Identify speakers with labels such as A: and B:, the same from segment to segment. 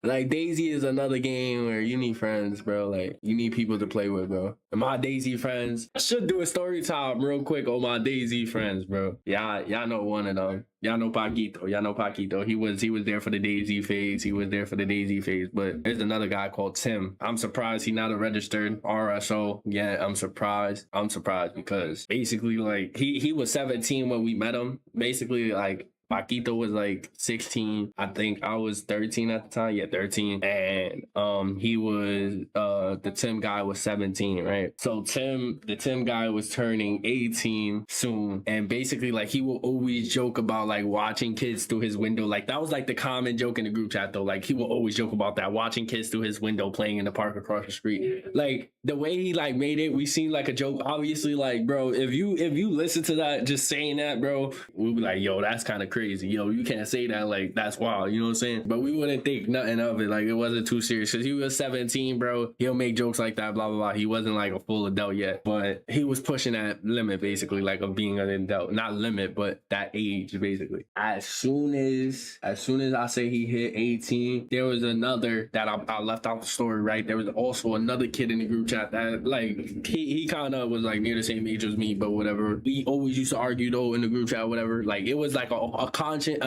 A: Like DayZ is another game where you need friends, bro. Like you need people to play with, bro. And my DayZ friends, I should do a story time real quick on my DayZ friends, bro. Y'all know one of them. Y'all know Paquito. Y'all know Paquito. He was there for the DayZ phase. He was there for the DayZ phase. But there's another guy called Tim. I'm surprised he's not a registered RSO. Yeah, I'm surprised. I'm surprised because basically like he was 17 when we met him. Basically like Paquito was like 16. I think I was 13 at the time. Yeah, 13. And he was the Tim guy was 17, right? So the Tim guy was turning 18 soon. And basically like he will always joke about like watching kids through his window. Like that was like the common joke in the group chat though. Like he will always joke about that, watching kids through his window playing in the park across the street. Like the way he like made it, we seemed like a joke. Obviously, like, bro, if you listen to that, just saying that, bro, we'll be like, yo, that's kind of crazy. Yo, you can't say that. Like, that's wild. You know what I'm saying? But we wouldn't think nothing of it. Like, it wasn't too serious because he was 17, bro. He'll make jokes like that, blah, blah, blah. He wasn't like a full adult yet, but he was pushing that limit basically, like of being an adult. Not limit, but that age basically. As soon as I say he hit 18, there was another that I left out the story, right? There was also another kid in the group chat that like he kind of was like near the same age as me, but whatever. We always used to argue though in the group chat, whatever. Like it was like a constant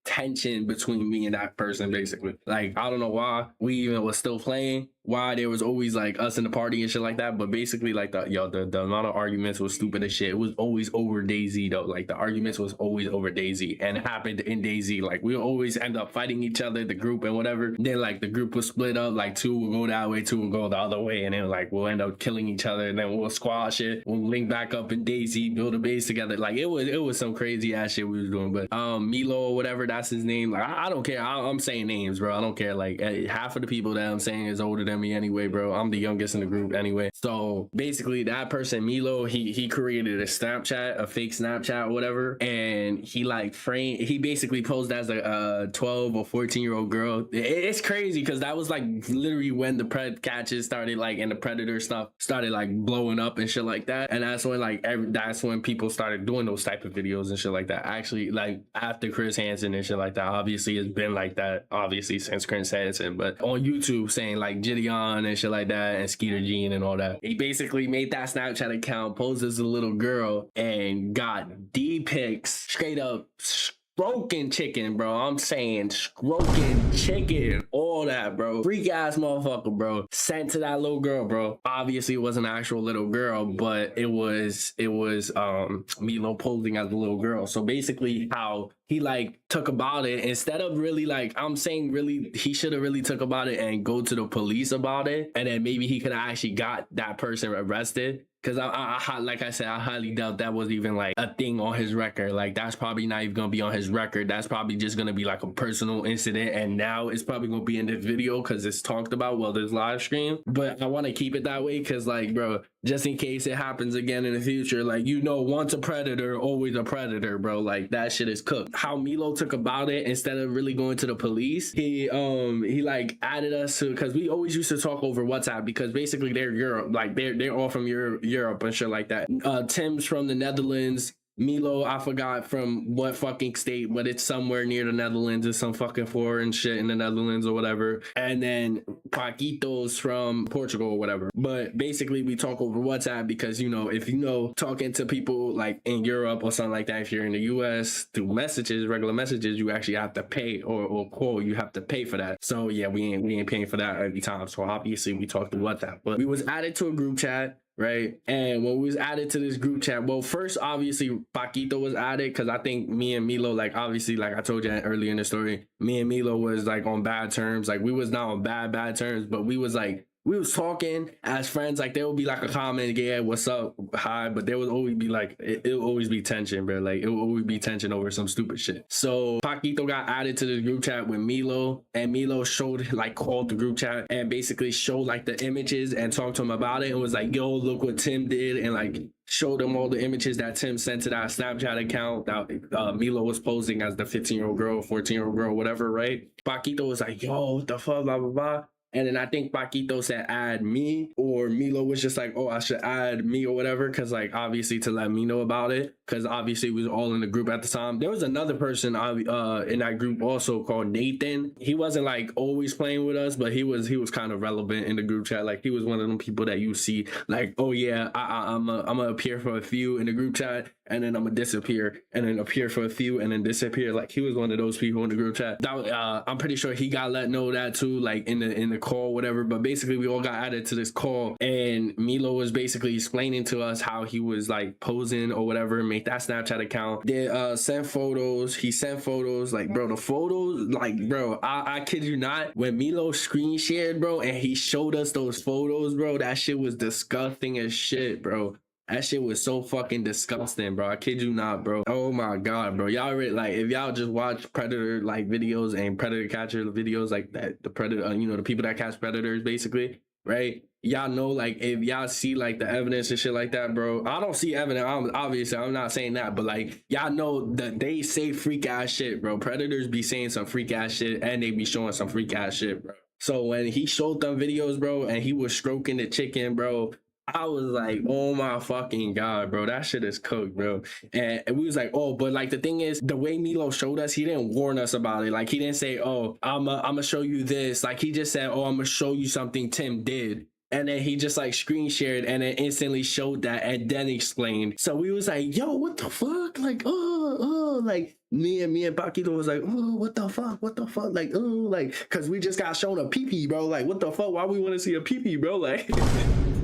A: tension between me and that person basically. Like I don't know why we even was still playing, why there was always like us in the party and shit like that, but basically like the amount of arguments was stupid as shit. It was always over DayZ though. Like the arguments was always over DayZ, and it happened in DayZ. Like we always end up fighting each other, the group and whatever. Then like the group was split up, like two will go that way, two will go the other way, and then like we'll end up killing each other, and then we'll squash it, we'll link back up in DayZ, build a base together. Like it was some crazy ass shit we was doing. But Milo or whatever, that's his name. Like I don't care. I'm saying names, bro. I don't care. Like half of the people that I'm saying is older than me anyway, bro. I'm the youngest in the group anyway. So basically that person, Milo, he created a Snapchat, a fake Snapchat or whatever, and he like he basically posed as a 12 or 14-year-old girl. It's crazy because that was like literally when the pred catches started, like, and the predator stuff started like blowing up and shit like that. And that's when like that's when people started doing those type of videos and shit like that. Actually, like after Chris Hansen and shit like that. Obviously it's been like that obviously since Chris Hansen, but on YouTube saying like Gideon and shit like that and Skeeter Jean and all that. He basically made that Snapchat account, posed as a little girl, and got D pics straight up stroking chicken, bro. I'm saying stroking chicken, all that, bro. Freak ass motherfucker, bro. Sent to that little girl, bro. Obviously it wasn't an actual little girl, but it was Milo posing as a little girl. So basically how he like took about it, instead of really like, I'm saying really, he should have really took about it and go to the police about it, and then maybe he could have actually got that person arrested. Because I like I said, I highly doubt that was even like a thing on his record. Like that's probably not even gonna be on his record. That's probably just gonna be like a personal incident, and now it's probably gonna be in this video because it's talked about, well, this live stream. But I want to keep it that way because like, bro, just in case it happens again in the future, like, you know, once a predator, always a predator, bro. Like that shit is cooked. How Milo took about it, instead of really going to the police, he like added us to, because we always used to talk over WhatsApp, because basically they're Europe, like they're all from Europe and shit like that. Tim's from the Netherlands. Milo, I forgot from what fucking state, but it's somewhere near the Netherlands. It's some fucking foreign shit in the Netherlands or whatever. And then Paquito's from Portugal or whatever. But basically we talk over WhatsApp because, you know, if you know, talking to people like in Europe or something like that, if you're in the US through messages, regular messages, you actually have to pay, or call, you have to pay for that. So yeah, we ain't paying for that every time. So obviously we talk through WhatsApp. But we was added to a group chat, right? And when we was added to this group chat, well, first obviously Paquito was added because I think me and Milo, like obviously, like I told you earlier in the story, me and Milo was like on bad terms. Like we was not on bad terms, but we was like, we was talking as friends. Like there would be like a comment, yeah, what's up, hi, but there would always be like, it'll always be tension, bro. Like it will always be tension over some stupid shit. So Paquito got added to the group chat with Milo, and Milo showed, like, called the group chat and basically showed like the images and talked to him about it and was like, yo, look what Tim did, and like showed him all the images that Tim sent to that Snapchat account that Milo was posing as the 15-year-old girl, 14-year-old girl, whatever, right? Paquito was like, yo, what the fuck, blah, blah, blah. And then I think Paquito said add me, or Milo was just like, oh, I should add me or whatever, because like obviously to let me know about it, because obviously we was all in the group at the time. There was another person in that group also called Nathan. He wasn't like always playing with us, but he was kind of relevant in the group chat. Like he was one of them people that you see like, oh yeah, I'm gonna appear for a few in the group chat, and then I'm gonna disappear, and then appear for a few, and then disappear. Like he was one of those people in the group chat. That I'm pretty sure he got let know that too, like in the call, whatever. But basically, we all got added to this call, and Milo was basically explaining to us how he was like posing or whatever, make that Snapchat account. They sent photos. He sent photos, like bro, the photos, like bro, I kid you not, when Milo screen shared, bro, and he showed us those photos, bro, that shit was disgusting as shit, bro. That shit was so fucking disgusting, bro. I kid you not, bro. Oh my god, bro. Y'all already, like, if y'all just watch predator like videos and predator catcher videos like that, the predator, you know, the people that catch predators basically, right? Y'all know, like, if y'all see like the evidence and shit like that, bro. I don't see evidence. Obviously, I'm not saying that, but like, y'all know that they say freak ass shit, bro. Predators be saying some freak ass shit, and they be showing some freak ass shit, bro. So when he showed them videos, bro, and he was stroking the chicken, bro, I was like, oh my fucking god, bro, that shit is cooked, bro. And we was like, oh, but like the thing is, the way Milo showed us, he didn't warn us about it. Like he didn't say, oh, I'm gonna show you this. Like he just said, oh, I'm gonna show you something Tim did. And then he just like screen shared and then instantly showed that and then explained. So we was like, yo, what the fuck? Like, like me and Paquito was like, oh, what the fuck? Like, oh, like, cause we just got shown a pee-pee, bro. Like, what the fuck? Why we want to see a pee-pee, bro? Like,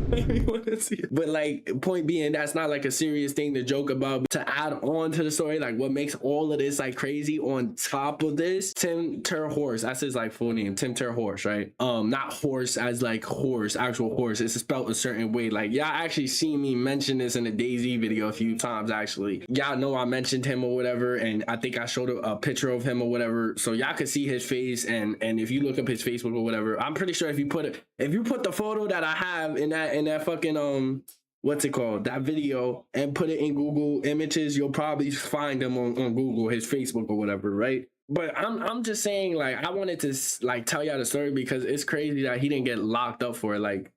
A: we want to see it. But like, point being, that's not like a serious thing to joke about. But to add on to the story, like what makes all of this like crazy on top of this, Tim Terhorse, that's his like full name, Tim Terhorse, right? Not horse as like horse, actual horse. It's spelled a certain way. Like y'all actually seen me mention this in the DAYZ video a few times actually. Y'all know I mentioned him or whatever, and I think I showed a picture of him or whatever, so y'all could see his face. And if you look up his Facebook or whatever, I'm pretty sure if you put the photo that I have in that fucking what's it called, that video, and put it in Google Images, you'll probably find him on Google, his Facebook or whatever, right? But I'm just saying, like, I wanted to like tell y'all the story because it's crazy that he didn't get locked up for it. Like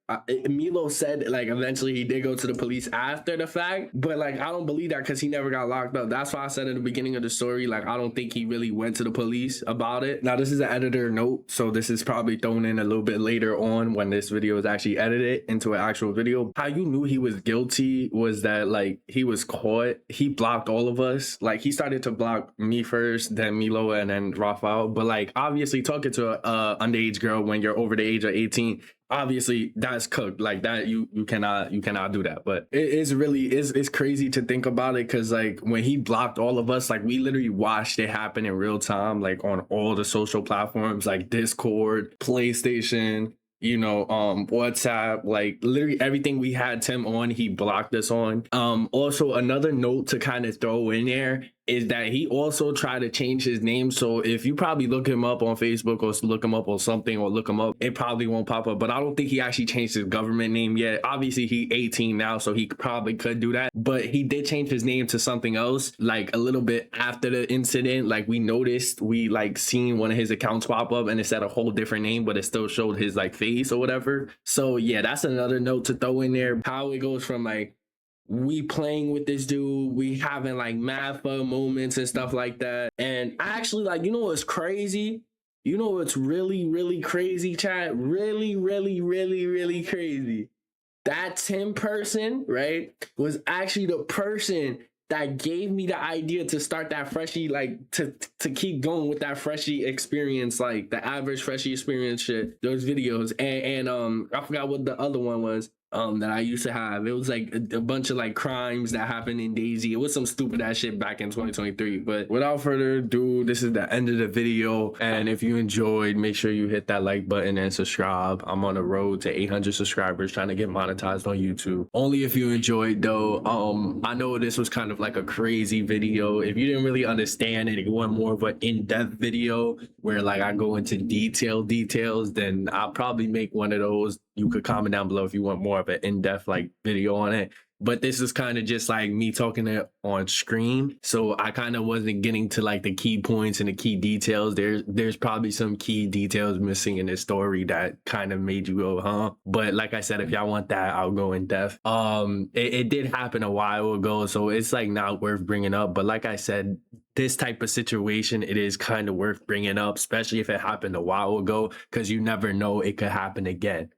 A: Milo said, like eventually he did go to the police after the fact, but like I don't believe that because he never got locked up. That's why I said in the beginning of the story, like I don't think he really went to the police about it. Now this is an editor note, so this is probably thrown in a little bit later on when this video is actually edited into an actual video. How you knew he was guilty was that like he was caught, he blocked all of us. Like he started to block me first, then Milo, and then Rafael. But like obviously talking to a underage girl when you're over the age of 18, obviously that's cooked. Like that you cannot do that. But it's crazy to think about it because like when he blocked all of us, like we literally watched it happen in real time, like on all the social platforms like Discord, PlayStation, you know, WhatsApp, like literally everything we had Tim on, he blocked us on. Also another note to kind of throw in there is that he also tried to change his name. So if you probably look him up on Facebook or look him up on something or look him up, it probably won't pop up. But I don't think he actually changed his government name yet. Obviously he 18 now, so he probably could do that. But he did change his name to something else like a little bit after the incident. Like we noticed, we like seen one of his accounts pop up and it said a whole different name, but it still showed his like face or whatever. So yeah, that's another note to throw in there. How it goes from like we playing with this dude, we having like mad fun moments and stuff like that. And actually, like, you know what's crazy? You know what's really crazy, chat? Really crazy. That Tim person, right, was actually the person that gave me the idea to start that freshie, like to keep going with that freshie experience, like the average freshie experience shit, those videos. And I forgot what the other one was that I used to have. It was like a bunch of like crimes that happened in DAYZ. It was some stupid ass shit back in 2023. But without further ado, this is the end of the video. And if you enjoyed, make sure you hit that like button and subscribe. I'm on the road to 800 subscribers, trying to get monetized on YouTube. Only if you enjoyed though. I know this was kind of like a crazy video. If you didn't really understand it, you want more of an in-depth video where like I go into details, then I'll probably make one of those. You could comment down below if you want more of an in-depth like video on it. but this is kind of just like me talking it on screen. So I kind of wasn't getting to like the key points and the key details. There's probably some key details missing in this story that kind of made you go, huh? But like I said, if y'all want that, I'll go in depth. It did happen a while ago, so it's like not worth bringing up. But like I said, this type of situation, it is kind of worth bringing up, especially if it happened a while ago, because you never know, it could happen again.